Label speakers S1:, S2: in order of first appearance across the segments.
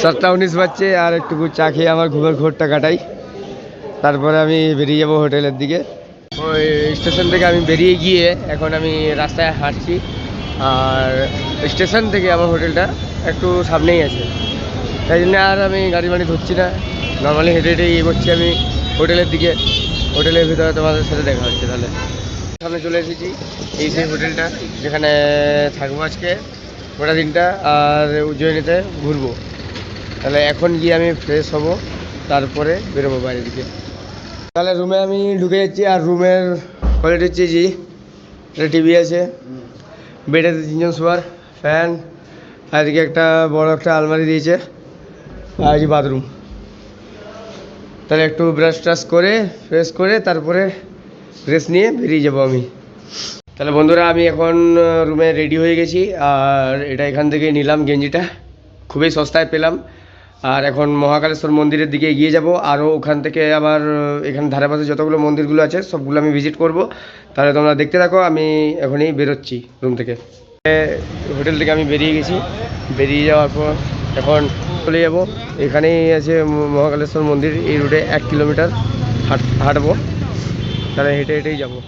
S1: 7টা 19 বাজছে, আর একটু চা খেয়ে আমার ঘুমের ঘোরটা কাটাই, তারপরে আমি বেরিয়ে যাব হোটেলের দিকে। ওই স্টেশন থেকে আমি বেরিয়ে গিয়ে এখন আমি রাস্তায় হাঁটছি, আর স্টেশন থেকে আমার হোটেলটা একটু সামনেই আছে, তাই জন্য আর আমি গাড়ি বাড়ি ধরছি না, নর্মালি হেঁটে হেঁটে এগোচ্ছি আমি হোটেলের দিকে। হোটেলের ভিতরে তোমাদের সাথে দেখা হচ্ছে। তাহলে সামনে চলে এসেছি, এই সেই হোটেলটা যেখানে থাকবো আজকে গোটা দিনটা, আর উজ্জয়িনীতে ঘুরবো। তাহলে এখন গিয়ে আমি ফ্রেশ হব, তারপরে বেরোবো বাইরের দিকে। তাহলে রুমে আমি ঢুকে যাচ্ছি, আর রুমের কোয়ালিটি হচ্ছে জি, একটা টিভি আছে, বেডেতে 3জন শোয়ার, ফ্যান, আর এদিকে একটা বড় একটা আলমারি দিয়েছে, আর এই বাথরুম। তাহলে একটু ব্রাশ ট্রাশ করে ফ্রেশ করে তারপরে রেস্ট নিয়ে বেরিয়ে যাব আমি। তাহলে বন্ধুরা আমি এখন রুমে রেডি হয়ে গেছি, আর এটা এখান থেকে নিলাম গেঞ্জিটা, খুবই সস্তায় পেলাম। আর এখন মহাকালেশ্বর মন্দিরের দিকে এগিয়ে যাব, আরও ওখান থেকে আবার এখানে ধারে পাশে যতগুলো মন্দিরগুলো আছে সবগুলো আমি ভিজিট করব। তাহলে তোমরা দেখতে থাকো, আমি এখনই বেরোচ্ছি রুম থেকে। হোটেল থেকে আমি বেরিয়ে গেছি, বেরিয়ে যাওয়ার পর এখন চলে যাব, এখানেই আছে মহাকালেশ্বর মন্দির, এই রুটে 1 কিলোমিটার হাঁটবো, তাহলে হেঁটে হেঁটেই যাবো।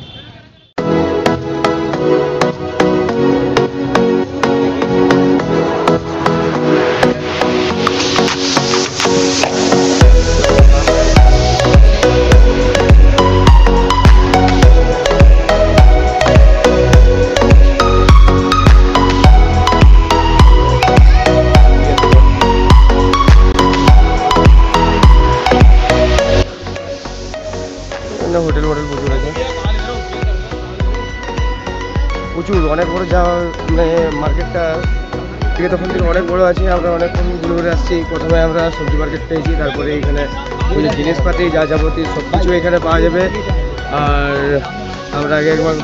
S1: হোটেল প্রচুর আছে, প্রচুর অনেক বড়, যা মানে মার্কেটটা থেকে তখন থেকে অনেক বড় আছে। আমরা অনেকক্ষণ ঘুরে ঘুরে আসছি। প্রথমে আমরা সবজি মার্কেট পেয়েছি, তারপরে এখানে জিনিসপাতি যা যাবতীয় সব কিছু এখানে পাওয়া যাবে। আর আমরা আগে একবার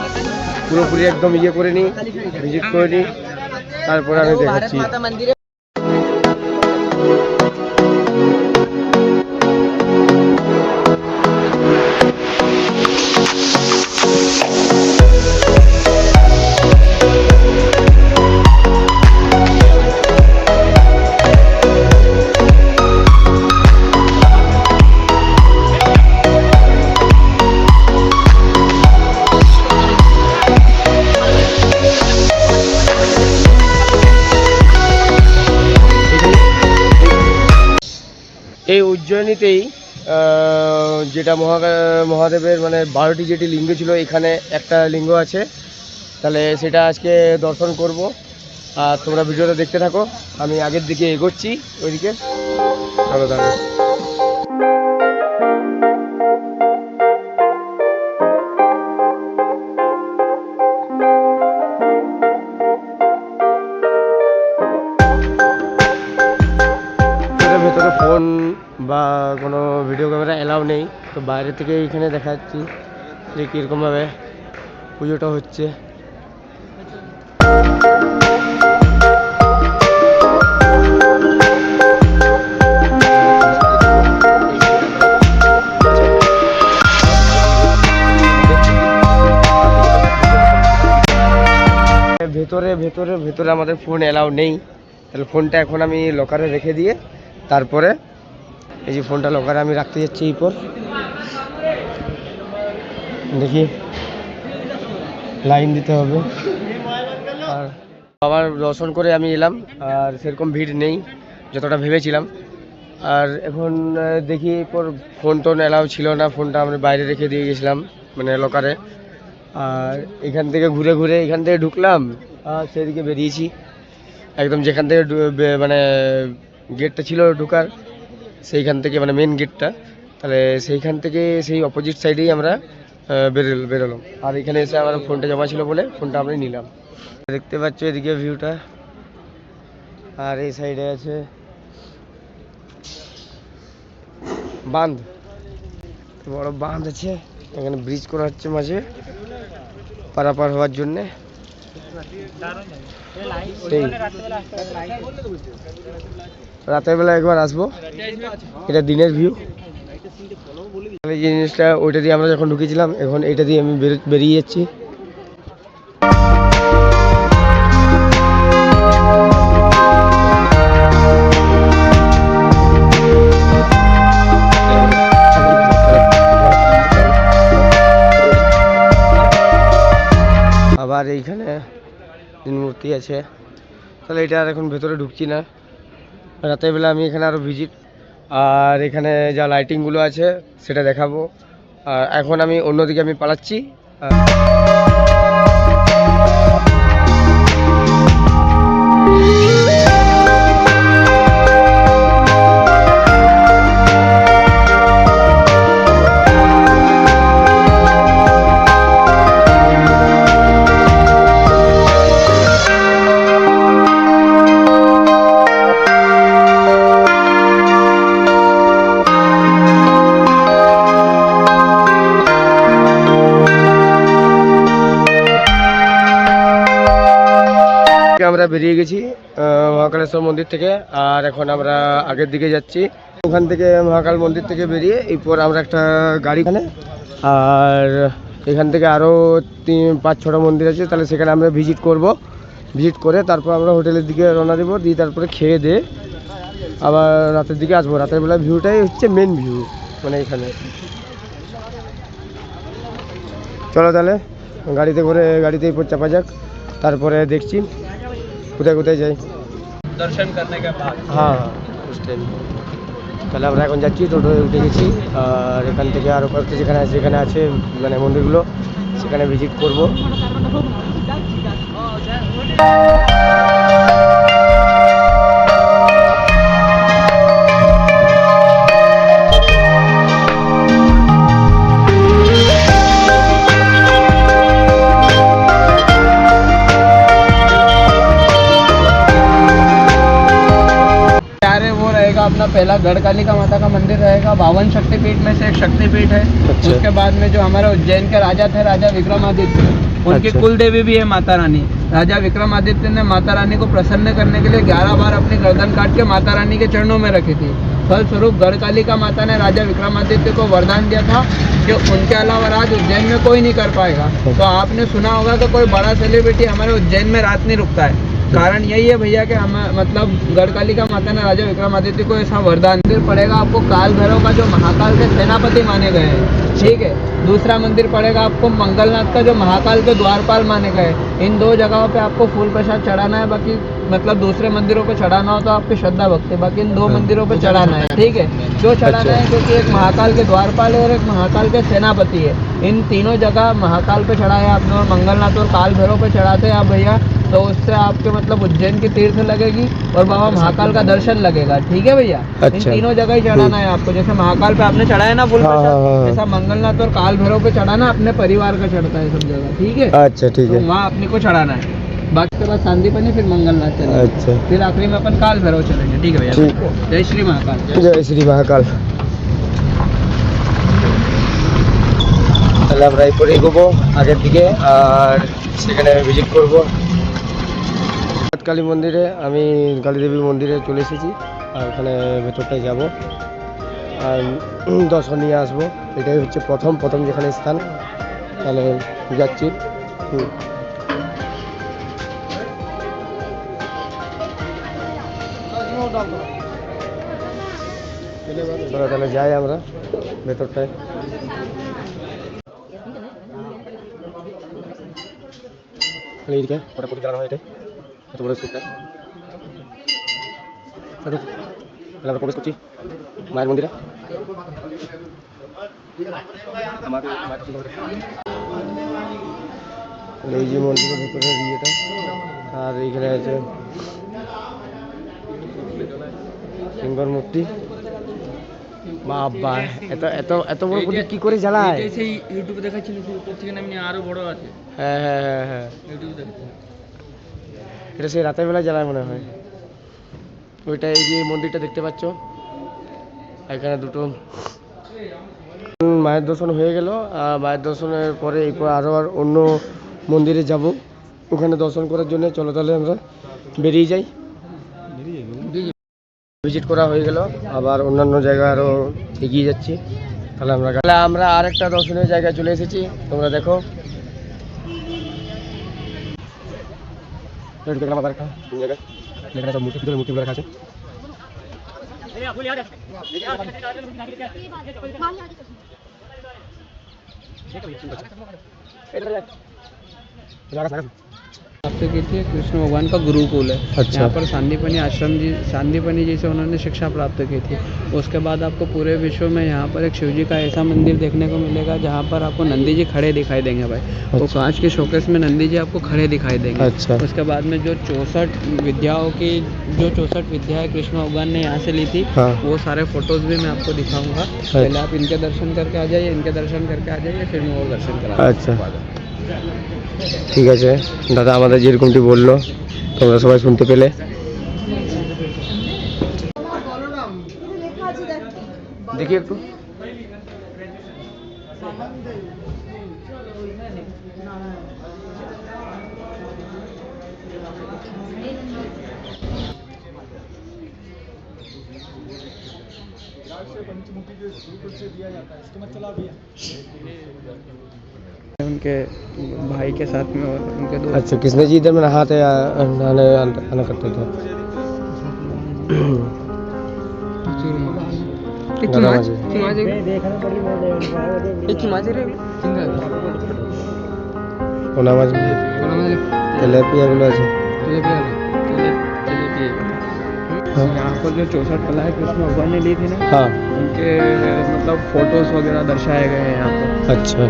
S1: পুরোপুরি একদম করে নিই, ভিজিট করে নিই, তারপরে আমি দেখাচ্ছি। এই উজ্জয়িনীতেই যেটা মহাদেবের মানে 12টি যেটি লিঙ্গ ছিল, এখানে একটা লিঙ্গ আছে। তাহলে সেটা আজকে দর্শন করব, আর তোমরা ভিডিওটা দেখতে থাকো, আমি আগের দিকে এগোচ্ছি ওইদিকে। চলো তাহলে। ভেতরে ফোন বা কোনো ভিডিও ক্যামেরা অ্যালাউ নেই, তো বাইরে থেকে এইখানে দেখাচ্ছি যে কীরকমভাবে পুজোটা হচ্ছে। ভেতরে ভেতরে ভেতরে আমাদের ফোন অ্যালাউ নেই, তাহলে ফোনটা এখন আমি লকারে রেখে দিয়ে তারপরে এই যে ফোনটা লকারে আমি রাখতে যাচ্ছি। এরপর দেখি লাইন দিতে হবে। আর বাবার দর্শন করে আমি এলাম, আর সেরকম ভিড় নেই যতটা ভেবেছিলাম। আর এখন দেখি এরপর ফোন টোন অ্যালাউ ছিল না, ফোনটা আমরা বাইরে রেখে দিয়ে গেছিলাম মানে লকারে। আর এখান থেকে ঘুরে ঘুরে এখান থেকে ঢুকলাম, আর সেদিকে বেরিয়েছি একদম যেখান থেকে মানে গেটটা ছিল ঢোকার, সেইখান থেকে মানে মেন গেটটা, তাহলে সেইখান থেকে সেই অপোজিট সাইডেই আমরা বেরোলাম। আর এখানে এসে আমার ফোনটা জমা ছিল বলে ফোনটা আমরা নিলাম। দেখতে পাচ্ছ এদিকে ভিউটা, আর এই সাইডে আছে বাঁধ, বড় বাঁধ আছে, এখানে ব্রিজ করা হচ্ছে মাঝে পারাপার হওয়ার জন্যে। রাতের বেলা একবার আসবো, এটা দিনের ভিউ। এই জিনিসটা ওইটা দিয়ে আমরা যখন ঢুকেছিলাম, এখন এইটা দিয়ে আমি বেরিয়ে যাচ্ছি। তিন মূর্তি আছে। তাহলে এটা আর এখন ভেতরে ঢুকছি না, রাতের বেলা আমি এখানে আরও ভিজিট আর এখানে যা লাইটিংগুলো আছে সেটা দেখাবো। আর এখন আমি অন্যদিকে আমি পালাচ্ছি। আমরা বেরিয়ে গেছি মহাকালেশ্বর মন্দির থেকে, আর এখন আমরা আগের দিকে যাচ্ছি। ওখান থেকে মহাকাল মন্দির থেকে বেরিয়ে এরপর আমরা একটা গাড়িখানে, আর এখান থেকে আরও 5-6টা মন্দির আছে, তাহলে সেখানে আমরা ভিজিট করব। ভিজিট করে তারপর আমরা হোটেলের দিকে রওনা দেবো, দিয়ে তারপরে খেয়ে দিয়ে আবার রাতের দিকে আসবো। রাতের বেলা ভিউটাই হচ্ছে মেন ভিউ, মানে এখানে। চলো তাহলে গাড়িতে করে গাড়িতেই চাপা যাক, তারপরে দেখছি কোথায় কোথায় যাই
S2: दर्शन करने के बाद।
S1: হ্যাঁ উস টাইম। তাহলে আমরা এখন যাচ্ছি, টোটোয় উঠে গেছি, আর এখান থেকে আরও কয়েকটা যেখানে আছে মানে মন্দিরগুলো সেখানে ভিজিট করব।
S2: वो रहेगा अपना पहला गढ़कालिका माता का मंदिर रहेगा, 52 शक्तिपीठ में से एक शक्तिपीठ है।
S1: अच्छा।
S2: उसके बाद में जो हमारे उज्जैन के राजा थे, राजा विक्रमादित्य, उनकी
S1: अच्छा।
S2: कुल देवी भी है माता रानी। राजा विक्रमादित्य ने माता रानी को प्रसन्न करने के लिए 11 बार अपनी गर्दन काट के माता रानी के चरणों में रखी थी। फलस्वरूप गढ़कालिका माता ने राजा विक्रमादित्य को वरदान दिया था कि उनके अलावा राज उज्जैन में कोई नहीं कर पाएगा। तो आपने सुना होगा कि कोई बड़ा सेलिब्रिटी हमारे उज्जैन में रात नहीं रुकता है। कारण यही है भैया कि हम मतलब गढ़कालिका माता ने राजा विक्रमादित्य को ऐसा वरदान पड़ेगा आपको काल भैरव का, जो महाकाल के सेनापति माने गए हैं, ठीक है। दूसरा मंदिर पड़ेगा आपको मंगलनाथ का, जो महाकाल के द्वारपाल माने गए। इन 2 जगहों पे आपको फूल प्रसाद चढ़ाना है। बाकी मतलब दूसरे मंदिरों पे चढ़ाना हो तो आपकी श्रद्धा भक्ति, बाकी इन 2 मंदिरों पे चढ़ाना है, ठीक है। क्यों चढ़ाना है? क्योंकि एक महाकाल के द्वारपाल है और एक महाकाल के सेनापति है। इन तीनों जगह महाकाल पे चढ़ाया आपने और मंगलनाथ और काल भैरव पे चढ़ाते हैं आप भैया, तो उससे आपके मतलब उज्जैन की तीर्थ लगेगी और बाबा महाकाल का दर्शन लगेगा, ठीक है भैया। इन
S1: अच्छा।
S2: तीनों जगह ही चढ़ाना है आपको। जैसे महाकाल पे आपने चढ़ाया ना फूल
S1: हाँ,
S2: प्रसाद,
S1: हाँ, हाँ।
S2: ऐसा मंगलनाथ और काल भैरव पे चढ़ाना अपने परिवार का चढ़ता है सब जगह, ठीक है।
S1: अच्छा ठीक
S2: तो
S1: है।
S2: वहाँ अपने को चढ़ाना है। बाकी के बाद सांदीपनि, फिर मंगलनाथ चलेंगे,
S1: अच्छा।
S2: फिर आखिरी में अपन काल भैरव चलेंगे, ठीक है भैया।
S1: ठीक।
S2: जय श्री महाकाल।
S1: জয় শ্রী মহাকাল। তাহলে আমরা এরপরে এগোবো আগের দিকে, আর সেখানে ভিজিট করব। কালী মন্দিরে, আমি কালী দেবী মন্দিরে চলে এসেছি, আর ওখানে ভেতরটায় যাব আর দর্শন নিয়ে আসবো। এটাই হচ্ছে প্রথম যেখানে স্থান, তাহলে যাচ্ছি। চলো তাহলে যাই আমরা ভেতরটায়। এইদিকে ওটা প্রতি চালানো হয়, এটাই এত বড় স্কুপটা। তাহলে আমরা প্রবেশ করছি মায়ের মন্দিরে। এই যে মন্দিরের ভিতরে ইয়েটা, আর এইখানে আছে সিংহর মূর্তি। বাবা, এত এত এত বড় প্রদীপ কি করে জ্বালায়?
S2: সেই ইউটিউবে দেখাচ্ছিল, উপর থেকে নামিয়ে আরো বড় আছে।
S1: হ্যাঁ হ্যাঁ হ্যাঁ হ্যাঁ,
S2: ইউটিউবে দেখাচ্ছিল।
S1: এটা সেই রাতের বেলা জ্বালায় মনে হয়। ওইটা এই যে মন্দিরটা দেখতে পাচ্ছ, এখানে দুটো মায়ের দর্শন হয়ে গেল। মায়ের দর্শনের পরে এরপর আরও অন্য মন্দিরে যাব, ওখানে দর্শন করার জন্য। চলো তাহলে আমরা বেরিয়ে যাই। ভিজিট করা হয়ে গেল, আবার অন্যান্য জায়গা আরও এগিয়ে যাচ্ছি। তাহলে আমরা আর একটা দর্শনীয় জায়গায় চলে এসেছি, তোমরা দেখো। দেখলাম আবার একটা জায়গায়, এখানে সব মূর্তিগুলো রাখা আছে।
S2: प्राप्त की थी। कृष्ण भगवान का गुरुकुल है।
S1: अच्छा।
S2: यहाँ पर सांदीपनी आश्रम जी, सांदीपनी जी से उन्होंने शिक्षा प्राप्त की थी। उसके बाद आपको पूरे विश्व में यहाँ पर एक शिव जी का ऐसा मंदिर देखने को मिलेगा जहाँ पर आपको नंदी जी खड़े दिखाई देंगे भाई। वो
S1: अच्छा।
S2: कांच के शोकेस में नंदी जी आपको खड़े दिखाई देंगे।
S1: अच्छा।
S2: उसके बाद में जो 64 विद्याओं की, जो 64 विद्याएं कृष्ण भगवान ने यहाँ से ली थी,
S1: हाँ।
S2: वो सारे फोटोज भी मैं आपको दिखाऊंगा। पहले आप इनके दर्शन करके आ जाइए, इनके दर्शन करके आ जाइए, फिर मैं और दर्शन करा।
S1: আচ্ছা, ঠিক আছে দাদা, আমাদের যেরকমটি বললো তোমরা সবাই শুনতে পেলে। দেখি একটু।
S2: उनके भाई के साथ में और उनके दोस्त।
S1: अच्छा, किसने जी इधर में नहाते नहाने आना करते थे? দাদা মাঝি। পোনা মাছগুলো, তেলাপিয়াগুলো আছে। हाँ।
S2: यहाँ पर जो 64 कलाएं कृष्ण भगवान ने ली थी ना,
S1: हाँ।
S2: उनके मतलब फोटोज वगैरह दर्शाए गए हैं यहाँ पर।
S1: अच्छा।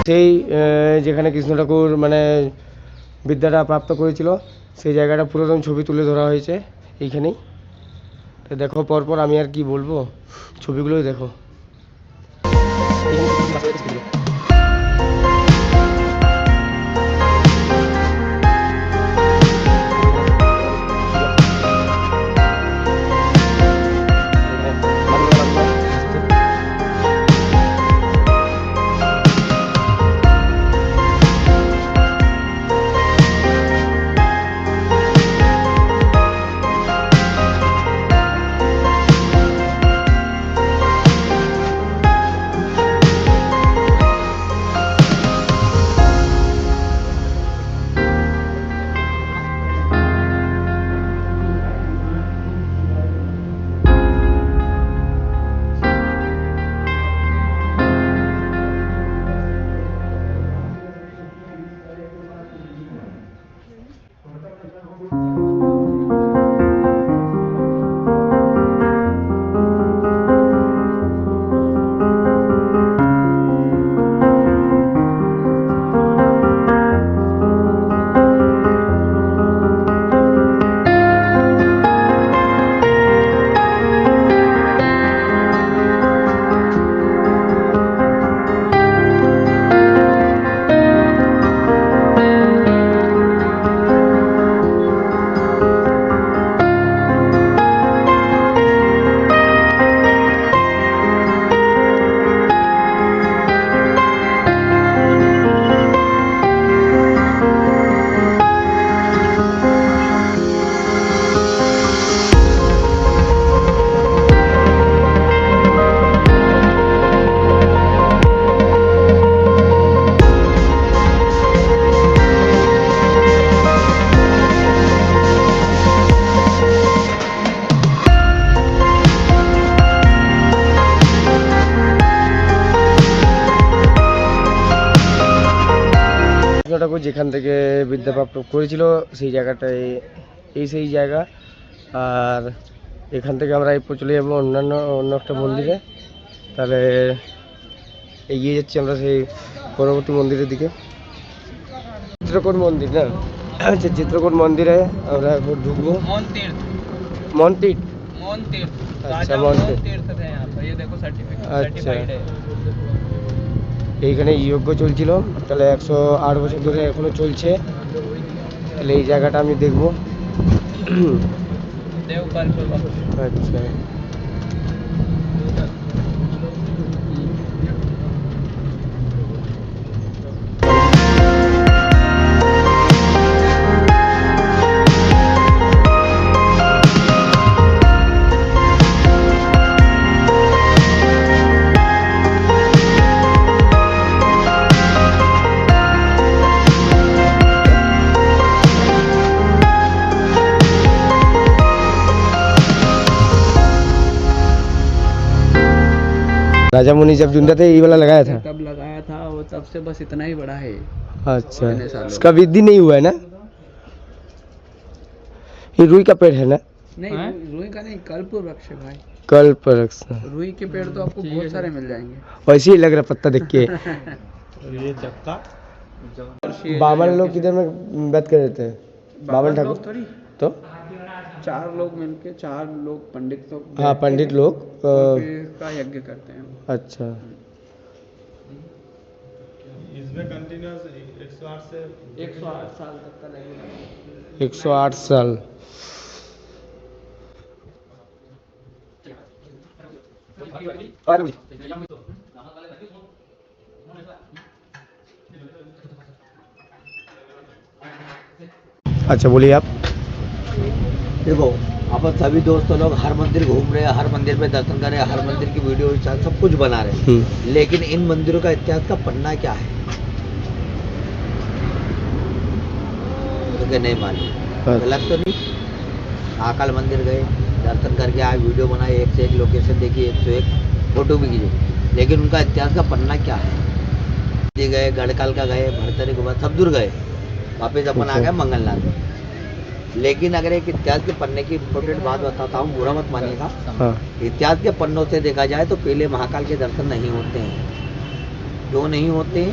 S1: সেই যেখানে কৃষ্ণ ঠাকুর মানে বিদ্যাটা প্রাপ্ত করেছিল সেই জায়গাটা পুরোদম ছবি তুলে ধরা হয়েছে এইখানেই। তো দেখো পরপর, আমি আর কি বলবো, ছবিগুলোই দেখো। কৃষ্ণ ঠাকুর যেখান থেকে বিদ্যাপ্রাপ্ত করেছিল সেই জায়গাটায়, এই সেই জায়গা। আর এখান থেকে আমরা এরপর চলে যাবো অন্য একটা মন্দিরে। তাহলে এগিয়ে যাচ্ছি আমরা সেই পরবর্তী মন্দিরের দিকে। চিত্রকূট মন্দির না, আচ্ছা, চিত্রকূট মন্দিরে আমরা এখন ঢুকবো। মন্তীর্থ। আচ্ছা, মন্তীর্থ। আচ্ছা, এইখানে যজ্ঞ চলছিল, তাহলে 108 বছর ধরে এখনো চলছে। তাহলে এই জায়গাটা আমি দেখবো। আচ্ছা, राजा मुनि जब जिंदा थे ये वाला लगाया था।
S2: तब लगाया था वो, तब से बस इतना ही बड़ा है।
S1: अच्छा,
S2: इतने सालों
S1: इसका वृद्धि नहीं हुआ है ना? ये रुई का पेड़ है ना?
S2: नहीं, रुई का नहीं, कल्प वृक्ष है भाई।
S1: कल्प वृक्ष।
S2: रुई के पेड़ तो आपको बहुत सारे मिल जाएंगे।
S1: वैसे ही लग रहा पत्ता देख के।
S3: ये चक्का
S1: बावन लोग किधर में बात कर रहे थे? बावन ठाकुर
S2: थोड़ी,
S1: तो
S2: 4 लोग मिलके, 4 लोग पंडित लोग,
S1: हाँ पंडित लोग
S2: का यज्ञ करते हैं।
S1: अच्छा,
S3: इसमें कंटिन्यूस 108 से
S2: 108 साल तक का लगेगा।
S1: 108 साल। अच्छा बोलिए आप।
S4: देखो, अपन सभी दोस्तों लोग हर मंदिर घूम रहे हैं, हर मंदिर पे दर्शन कर रहे हैं, हर मंदिर की वीडियो सब कुछ बना रहे हैं, लेकिन इन मंदिरों का इतिहास का पन्ना क्या है तो नहीं मालूम। गलत तो नहीं। महाकाल मंदिर गए, दर्शन करके आए, वीडियो बनाए, एक से एक लोकेशन देखी, 101 फोटो भी खींचे, लेकिन उनका इतिहास का पन्ना क्या है? ये गए, गढ़काल का गए, भरतरी के बाद सब दूर गए, वापिस अपन आ गए मंगलनाथ। लेकिन अगर एक इतिहास के पन्ने की इम्पोर्टेंट बात बताता हूँ, बुरा मत मानिएगा।
S1: हाँ।
S4: इतिहास के पन्नों से देखा जाए तो पहले महाकाल के दर्शन नहीं होते हैं। क्यों नहीं होते?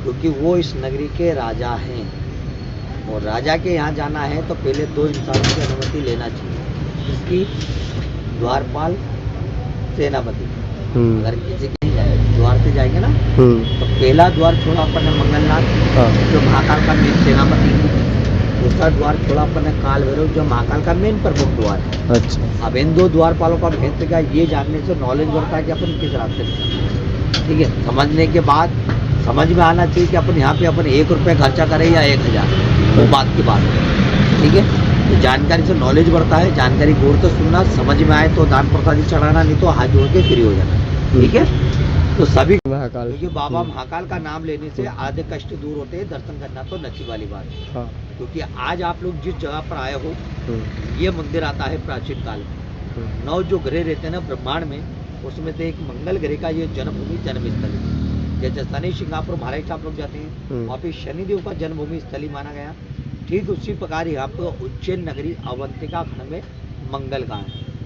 S4: क्योंकि वो इस नगरी के राजा हैं, और राजा के यहाँ जाना है तो पहले 2 इंसानों की अनुमति लेना चाहिए। इसकी द्वारपाल, सेनापति। अगर किसी के द्वार से जाएंगे ना तो पहला द्वार छोड़ा अपन ने मंगलनाथ, जो महाकाल का मेन सेनापति है। दूसरा द्वार छोड़ा अपन ने काल भैरव, जो महाकाल का मेन प्रमुख द्वार है।
S1: अच्छा,
S4: अब इन 2 द्वारपालों का महत्व क्या, ये जानने से नॉलेज बढ़ता है कि अपन किस रास्ते से चलें। ठीक है, समझने के बाद समझ में आना चाहिए कि अपन यहाँ पे अपन 1 रुपये खर्चा करें या 1000, वो बात की बात है। ठीक है, तो जानकारी से नॉलेज बढ़ता है। जानकारी गौर से सुनना, समझ में आए तो दान प्रसादी चढ़ाना, नहीं तो हाथ जोड़ के फ्री हो जाना। ठीक है, तो सभी
S1: महाकाल,
S4: क्योंकि बाबा महाकाल का नाम लेने से आधे कष्ट दूर होते हैं। दर्शन करना तो नसीब वाली बात है।
S1: हाँ।
S4: क्योंकि आज आप लोग जिस जगह पर आए हो, ये मंदिर आता है प्राचीन काल में। 9 जो ग्रह रहते हैं ना ब्रह्मांड में, उसमें से एक मंगल ग्रह का ये जन्मभूमि, जन्मस्थल है। जैसे शनि सिंगापुर महाराष्ट्र आप लोग जाते हैं, वहाँ पे शनिदेव का जन्मभूमि स्थली माना गया। ठीक उसी प्रकार यहाँ पर उज्जैन नगरी अवंतिका खंड में मंगल का है,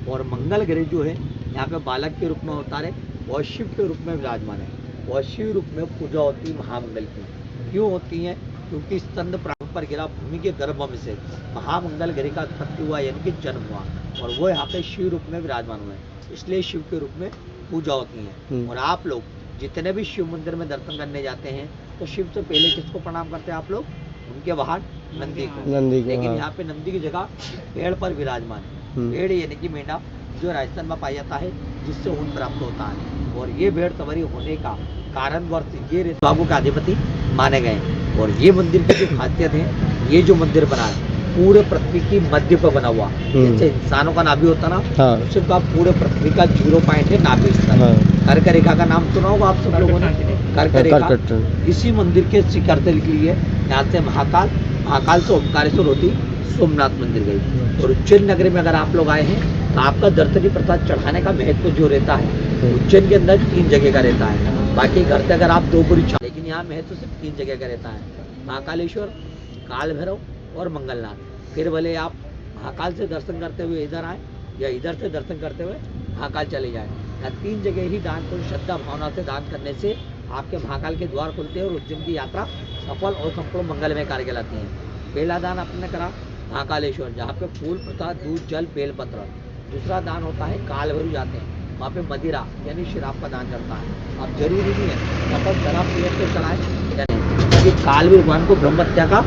S4: और मंगल ग्रह जो है यहाँ पे बालक के रूप में अवतार है और शिव के रूप में विराजमान है, और शिव रूप में पूजा होती है महामंगल की। क्यों होती है? क्योंकि स्तंभ प्राण पर गिरा भूमि के गर्भ में से महामंगल ग्रह का उत्पत्ति हुआ, यानी कि जन्म हुआ, और वो यहाँ पे शिव रूप में विराजमान हुए, इसलिए शिव के रूप में पूजा होती है। और आप लोग जितने भी शिव मंदिर में दर्शन करने जाते हैं तो शिव से पहले किसको प्रणाम करते हैं आप लोग? उनके वाहन नंदी को। लेकिन यहाँ पे नंदी की जगह पेड़ पर विराजमान है। पेड़ यानी कि मेंढा, जो राजस्थान में पाया जाता है, जिससे ऊन प्राप्त होता है, और ये भेड़ सवारी होने का कारण वर्ष ये बाबू का अधिपति माने गए। और ये मंदिर की जो खासियत है, ये जो मंदिर बना है पूरे पृथ्वी की मध्य पर बना हुआ, जैसे इंसानों का नाभि होता ना, सिर्फ आप पूरे पृथ्वी का 0 पॉइंट है नाभि स्थल। कर्क रेखा का नाम सुना होगा आप सब लोगों ने, कर्क रेखा। इसी मंदिर के शिखर से निकली है। यहाँ से महाकाल से ओमकारेश्वर होती सोमनाथ मंदिर गई। और उज्जैन नगरी में अगर आप लोग आए हैं तो आपका दर्शनी प्रसाद चढ़ाने का महत्व जो रहता है, उज्जैन के अंदर 3 जगह का रहता है। बाकी घर से अगर आप 2 बोरी, लेकिन यहाँ महत्व सिर्फ 3 जगह का रहता है, महाकालेश्वर, काल भैरव और मंगलनाथ। फिर भले आप महाकाल से दर्शन करते हुए इधर आए या इधर से दर्शन करते हुए महाकाल चले जाए, या 3 जगह ही दान को श्रद्धा भावना से दान करने से आपके महाकाल के द्वार खुलते हैं और उज्जैन की यात्रा सफल और संपूर्ण मंगलमय कार्य कहलाती है। पहला दान आपने करा महाकालेश्वर, जहाँ पे फूल प्रसाद, दूध, जल, बेलपत्र। दूसरा दान होता है काल भैरव, जाते हैं वहाँ पे मदिरा यानी शराब का दान करता है। अब जरूरी नहीं है अपन शराब पिए तो चलाएं, क्योंकि काल भगवान को ब्रह्महत्या का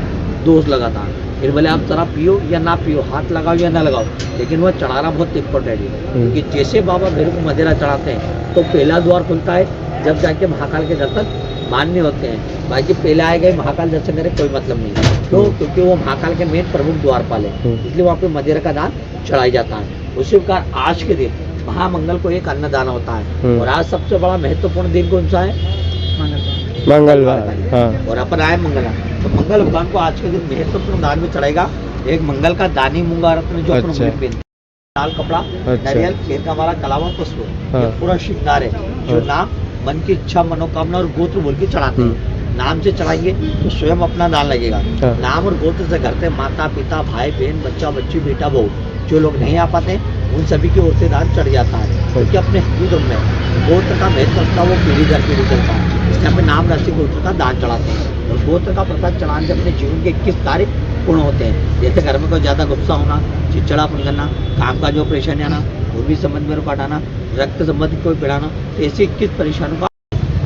S4: दोष लगा था। फिर भले आप शराब पियो या ना पियो, हाथ लगाओ या ना लगाओ, लेकिन वह चढ़ाना बहुत इम्पोर्टेंट है। क्योंकि जैसे बाबा भैरव को मदिरा चढ़ाते हैं तो पहला द्वार खुलता है, जब जाके महाकाल के दर्शन मान्य होते हैं। बाकी पहले आए गए महाकाल दर्शन करे कोई मतलब नहीं। क्यों? क्योंकि वो महाकाल के मेन प्रमुख द्वारपाल है, इसलिए वहाँ पे मदिरा का दान चढ़ाई जाता है। उसी प्रकार आज के दिन महामंगल को एक अन्नदान होता है, और आज सबसे बड़ा महत्वपूर्ण दिन कौन सा है? मंगलवार। हाँ। और अपन आए मंगलवार, तो मंगल भगवान को आज के दिन महत्वपूर्ण दान में चढ़ाएगा एक मंगल का दानी मूंगा रत्न, जो अपन लाल कपड़ा,
S1: अच्छा।
S4: नारियल, फिर का हमारा कलावा पुष्प,
S1: हाँ।
S4: ये पूरा श्रृंगार है। जो
S1: हाँ।
S4: नाम मन की इच्छा, मनोकामना और गोत्र बोल के चढ़ाते हैं। नाम से चढ़ाएंगे तो स्वयं अपना दान लगेगा।
S1: हाँ।
S4: नाम और गोत्र से घर से माता पिता भाई बहन बच्चा बच्ची बेटा बहू जो लोग नहीं आ पाते उन सभी की ओर से दान चढ़ जाता है, क्योंकि अपने हिंदू धर्म में गोत्र का महत्व रखता है, वो पीढ़ी दर पीढ़ी चलता है। इसलिए अपने नाम राशि गोत्र का दान चढ़ाते हैं और गोत्र का प्रसाद चढ़ाने से अपने जीवन के 21 तारीख पूर्ण होते हैं। जैसे घर में कोई ज़्यादा गुस्सा होना, चिड़चिड़ापन करना, काम का जो परेशानी आना, भूमि संबंध में रुकावट आना, रक्त संबंधी कोई पीड़ाना, ऐसी 21 परेशानियों का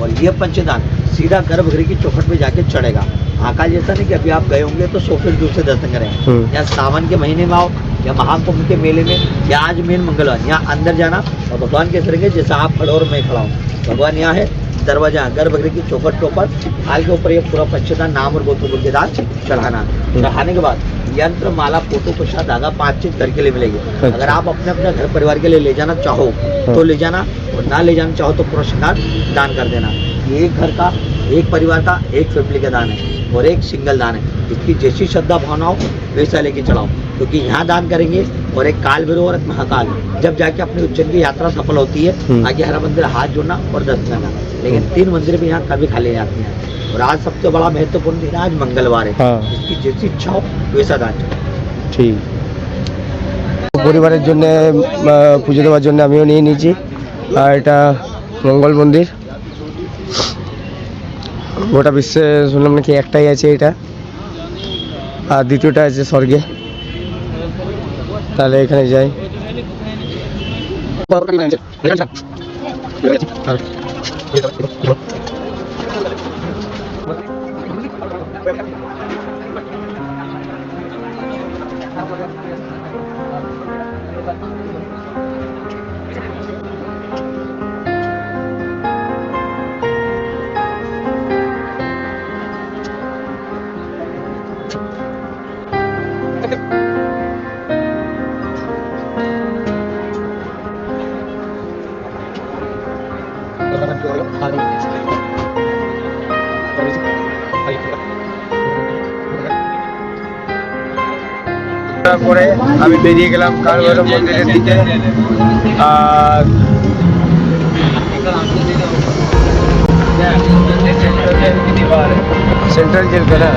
S4: और ये पंचदान सीधा गर्भगृह की चौखट पे जाके चढ़ेगा। आकाश जैसा नहीं कि अभी आप गए होंगे तो 100 फीट दूर से दर्शन करें, या सावन के महीने में आओ या महाकुंभ के मेले में, या आज मेन मंगलवार यहाँ अंदर जाना और भगवान के सरेंगे जैसा आप खड़े और मैं खड़ा हूँ। भगवान यहाँ है, दरवाजा गर्भगृह की चौखट के ऊपर, थाल के ऊपर ये पूरा पंचदान नाम और गोत्र के दान चढ़ाना। चढ़ाने के बाद यंत्र माला फोटो प्रसाद धागा 5 चीज घर के लिए मिलेगी। अगर आप अपने अपने घर परिवार के लिए ले जाना चाहो तो ले जाना, और ना ले जाना चाहो तो पूरा श्रृंगार दान कर देना। ये एक घर का, एक परिवार का, एक फैमिली का दान है और एक सिंगल दान है। इसकी जैसी श्रद्धा भावना हो वैसा लेके चलाओ, क्योंकि यहाँ दान करेंगे और एक काल भैरव और एक महाकाल जब जाके अपनी उज्जैन की यात्रा सफल होती है। आगे हरा मंदिर हाथ जोड़ना और दर्शन करना, लेकिन 3 मंदिर भी यहाँ कभी खाली जाती हैं। और आज सबसे बड़ा महत्वपूर्ण दिन आज मंगलवार है।
S1: हाँ।
S4: इसकी जैसी इच्छा हो वैसा दान
S1: ঠিক পরিবারের জন্য পুজো দেওয়ার জন্য আমিও নিয়ে নিয়েছি। আর এটা মঙ্গল মন্দির, গোটা বিশ্বে শুনলাম নাকি একটাই আছে এটা, আর দ্বিতীয়টা আছে স্বর্গে। তাহলে এখানে যাই। তারপরে আমি বেরিয়ে গেলাম কালভৈরব মন্দিরের দিকে। আর সেন্ট্রাল জেল না,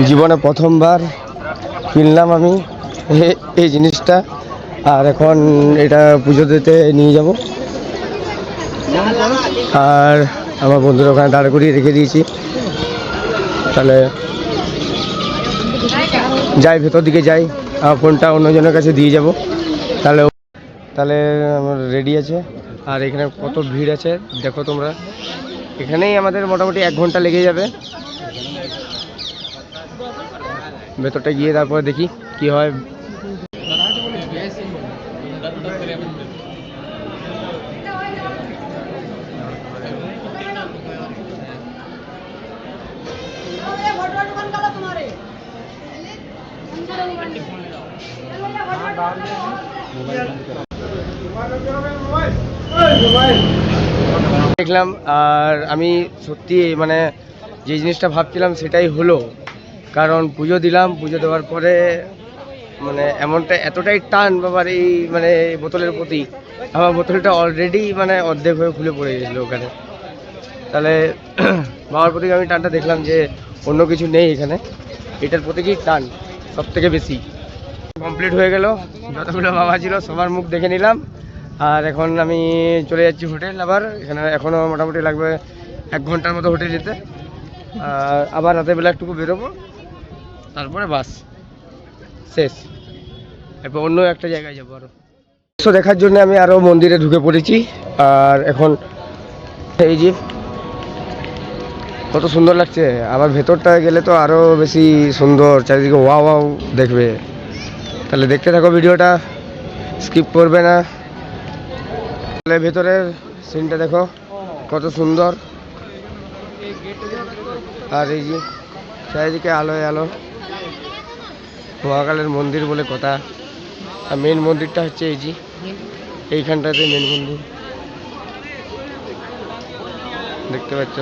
S1: জীবনে প্রথমবার কিনলাম আমি এই জিনিসটা, আর এখন এটা পুজো দিতে নিয়ে যাব। আর আমার বন্ধুরা ওখানে দাঁড় করিয়ে রেখে দিয়েছি। তাহলে যাই, ভেতর দিকে যাই, আমার ফোনটা অন্যজনের কাছে দিয়ে যাব। তাহলে আমার রেডি আছে। আর এখানে কত ভিড় আছে দেখো তোমরা। এখানেই আমাদের মোটামুটি 1 ঘন্টা লেগে যাবে। ভেতরটা গিয়ে তারপরে দেখি কি হয়। দেখলাম, আর আমি সত্যি মানে যে জিনিসটা ভাবছিলাম সেটাই হলো। কারণ পুজো দিলাম, পুজো দেওয়ার পরে মানে এতটাই টান বাবার এই মানে বোতলের প্রতি, আমার বোতলটা অলরেডি মানে অর্ধেক হয়ে খুলে পড়ে গেছিলো ওখানে। তাহলে বাবার প্রতি আমি টানটা দেখলাম যে অন্য কিছু নেই এখানে, এটার প্রতি কি টান সব থেকে বেশি। কমপ্লিট হয়ে গেল, যতগুলো বাবা ছিল সবার মুখ দেখে নিলাম। আর এখন আমি চলে যাচ্ছি হোটেল। আবার এখানে এখনও মোটামুটি লাগবে 1 ঘন্টার মতো হোটেল যেতে। আর আবার রাতের বেলা একটু বেরোবো, তারপরে বাস শেষ। এরপর অন্য একটা জায়গায় যাবো আরও। তো দেখার জন্য আমি আরও মন্দিরে ঢুকে পড়েছি। আর এখন এই যে কত সুন্দর লাগছে, আবার ভেতরটা গেলে তো আরও বেশি সুন্দর, চারিদিকে ওয়াও ওয়াও দেখবে। তাহলে দেখতে থাকো ভিডিওটা, স্কিপ করবে না। তাহলে ভেতরের সিনটা দেখো কত সুন্দর। আর এই যে চারিদিকে আলোয় আলো। মহাকালের মন্দির বলে কথা। আর মেন মন্দিরটা হচ্ছে এই যে এইখানটাতে মেন মন্দির দেখতে পাচ্ছ।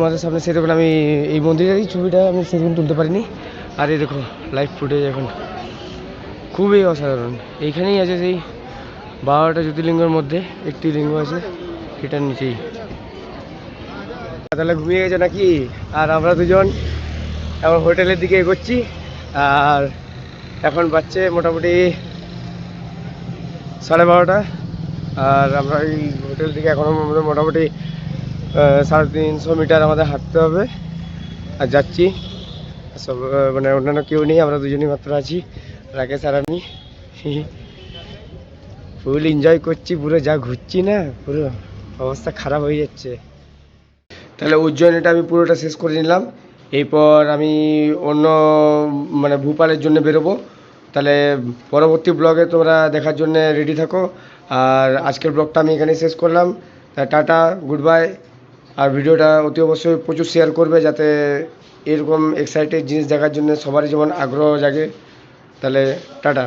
S1: তোমাদের সামনে সেরকম আমি এই মন্দিরেরই ছবিটা আমি সেরকম তুলতে পারিনি। আর এই দেখো লাইভ ফুটেজ এখন খুবই অসাধারণ। এইখানেই আছে সেই 12টা জ্যোতির্লিঙ্গের মধ্যে একটি লিঙ্গ আছে, এটার নিচেই। তাহলে ঘুমিয়ে গেছে নাকি? আর আমরা দুজন এখন হোটেলের দিকে এগোচ্ছি। আর এখন বাজছে মোটামুটি 12:30। আর আমরা এই হোটেল থেকে এখন আমাদের মোটামুটি 350 মিটার আমাদের হাঁটতে হবে। আর যাচ্ছি সব মানে অন্যান্য কেউ নেই, আমরা দুজনই মাত্র আছি, রাকেশ আর আমি। ফুল এনজয় করছি পুরো, যা ঘুরছি না পুরো অবস্থা খারাপ হয়ে যাচ্ছে। তাহলে উজ্জয়িনীটা আমি পুরোটা শেষ করে নিলাম। এরপর আমি অন্য মানে ভূপালের জন্য বেরোবো। তাহলে পরবর্তী ব্লগে তোমরা দেখার জন্য রেডি থাকো। আর আজকের ব্লগটা আমি এখানে শেষ করলাম। Tata, good bye. আর ভিডিওটা অতি অবশ্যই প্রচুর শেয়ার করবে, যাতে এরকম এক্সাইটেড জিনিস দেখার জন্য সবারই যেমন আগ্রহ জাগে। তাহলে টাটা।